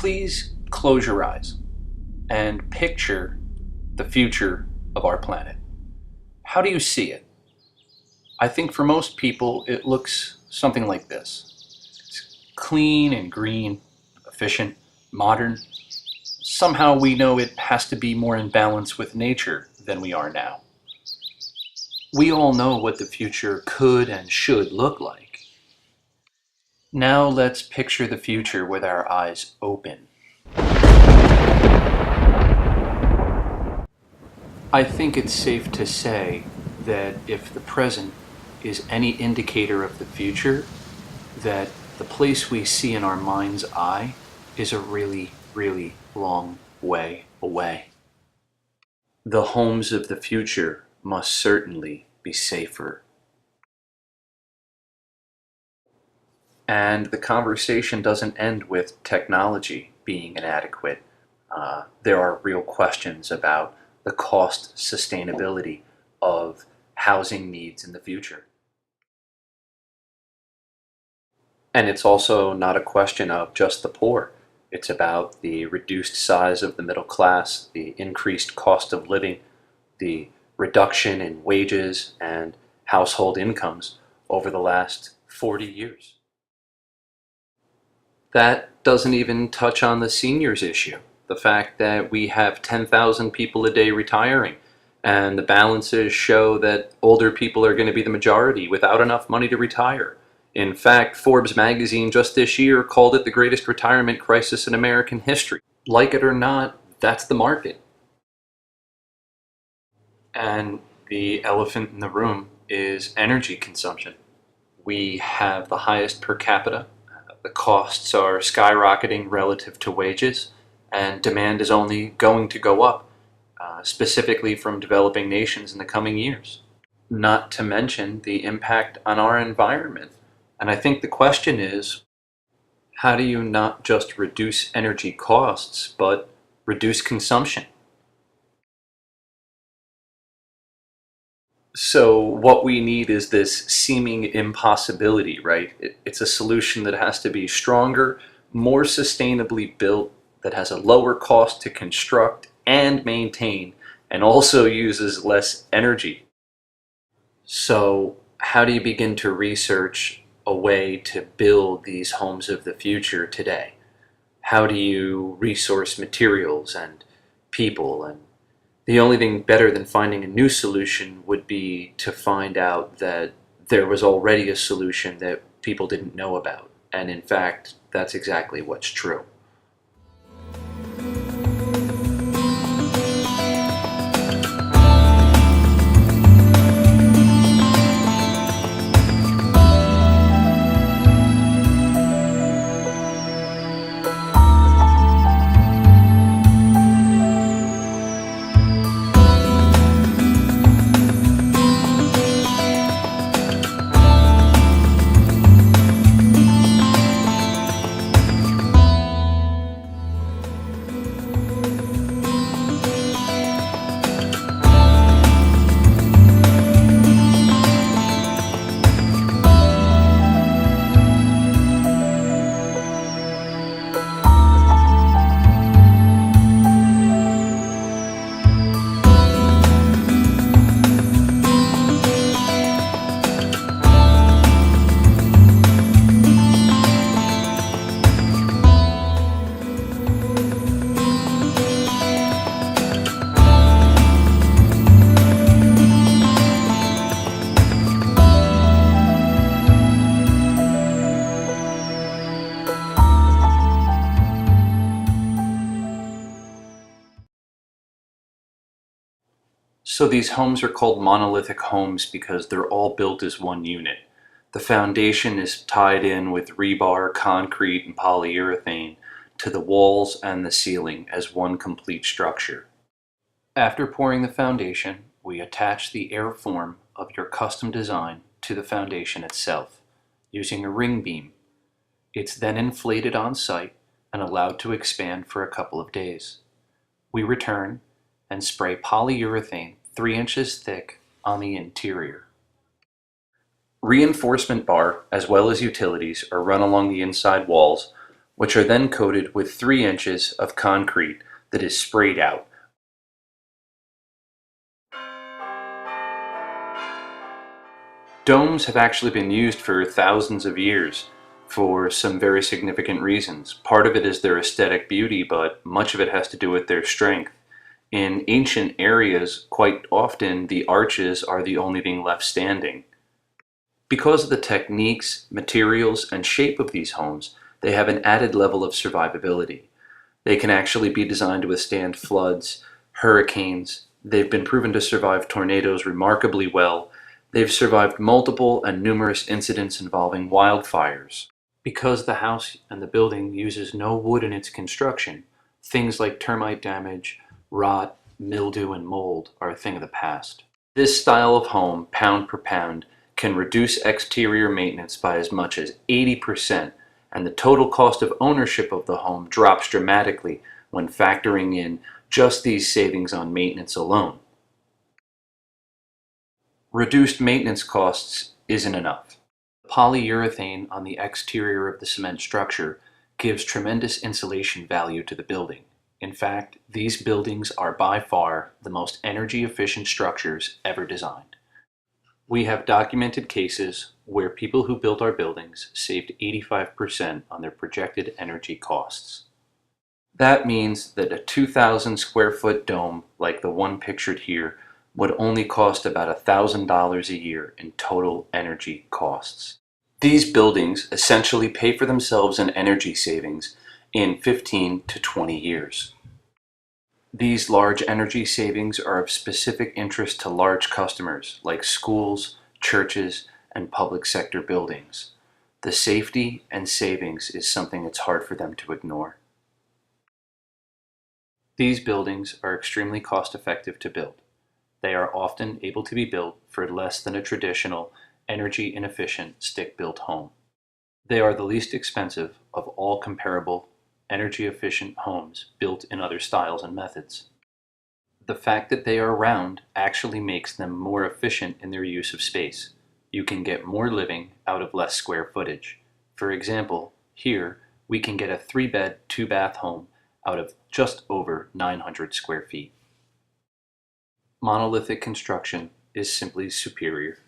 Please close your eyes and picture the future of our planet. How do you see it? I think for most people it looks something like this. It's clean and green, efficient, modern. Somehow we know it has to be more in balance with nature than we are now. We all know what the future could and should look like. Now let's picture the future with our eyes open. I think it's safe to say that if the present is any indicator of the future, that the place we see in our mind's eye is a really, really long way away. The homes of the future must certainly be safer. And the conversation doesn't end with technology being inadequate. There are real questions about the cost sustainability of housing needs in the future. And it's also not a question of just the poor. It's about the reduced size of the middle class, the increased cost of living, the reduction in wages and household incomes over the last 40 years. That doesn't even touch on the seniors issue. The fact that we have 10,000 people a day retiring, and the balances show that older people are going to be the majority without enough money to retire. In fact, Forbes magazine just this year called it the greatest retirement crisis in American history. Like it or not, that's the market. And the elephant in the room is energy consumption. We have the highest per capita. The costs are skyrocketing relative to wages, and demand is only going to go up, specifically from developing nations in the coming years. Not to mention the impact on our environment. And I think the question is, how do you not just reduce energy costs, but reduce consumption? So what we need is this seeming impossibility, right? It's a solution that has to be stronger, more sustainably built, that has a lower cost to construct and maintain, and also uses less energy. So how do you begin to research a way to build these homes of the future today? How do you resource materials and people? And the only thing better than finding a new solution would be to find out that there was already a solution that people didn't know about. And in fact, that's exactly what's true. So these homes are called monolithic homes because they're all built as one unit. The foundation is tied in with rebar, concrete, and polyurethane to the walls and the ceiling as one complete structure. After pouring the foundation, we attach the airform of your custom design to the foundation itself using a ring beam. It's then inflated on site and allowed to expand for a couple of days. We return and spray polyurethane 3 inches thick on the interior. Reinforcement bar, as well as utilities, are run along the inside walls, which are then coated with 3 inches of concrete that is sprayed out. Domes have actually been used for thousands of years for some very significant reasons. Part of it is their aesthetic beauty, but much of it has to do with their strength. In ancient areas, quite often the arches are the only thing left standing. Because of the techniques, materials, and shape of these homes, they have an added level of survivability. They can actually be designed to withstand floods, hurricanes. They've been proven to survive tornadoes remarkably well. They've survived multiple and numerous incidents involving wildfires. Because the house and the building uses no wood in its construction, things like termite damage, rot, mildew, and mold are a thing of the past. This style of home, pound per pound, can reduce exterior maintenance by as much as 80%, and the total cost of ownership of the home drops dramatically when factoring in just these savings on maintenance alone. Reduced maintenance costs isn't enough. Polyurethane on the exterior of the cement structure gives tremendous insulation value to the building. In fact, these buildings are by far the most energy efficient structures ever designed. We have documented cases where people who built our buildings saved 85% on their projected energy costs. That means that a 2,000 square foot dome like the one pictured here would only cost about $1,000 a year in total energy costs. These buildings essentially pay for themselves in energy savings in 15 to 20 years. These large energy savings are of specific interest to large customers like schools, churches, and public sector buildings. The safety and savings is something it's hard for them to ignore. These buildings are extremely cost-effective to build. They are often able to be built for less than a traditional, energy-inefficient stick-built home. They are the least expensive of all comparable, energy-efficient homes built in other styles and methods. The fact that they are round actually makes them more efficient in their use of space. You can get more living out of less square footage. For example, here we can get a 3-bed, 2-bath home out of just over 900 square feet. Monolithic construction is simply superior.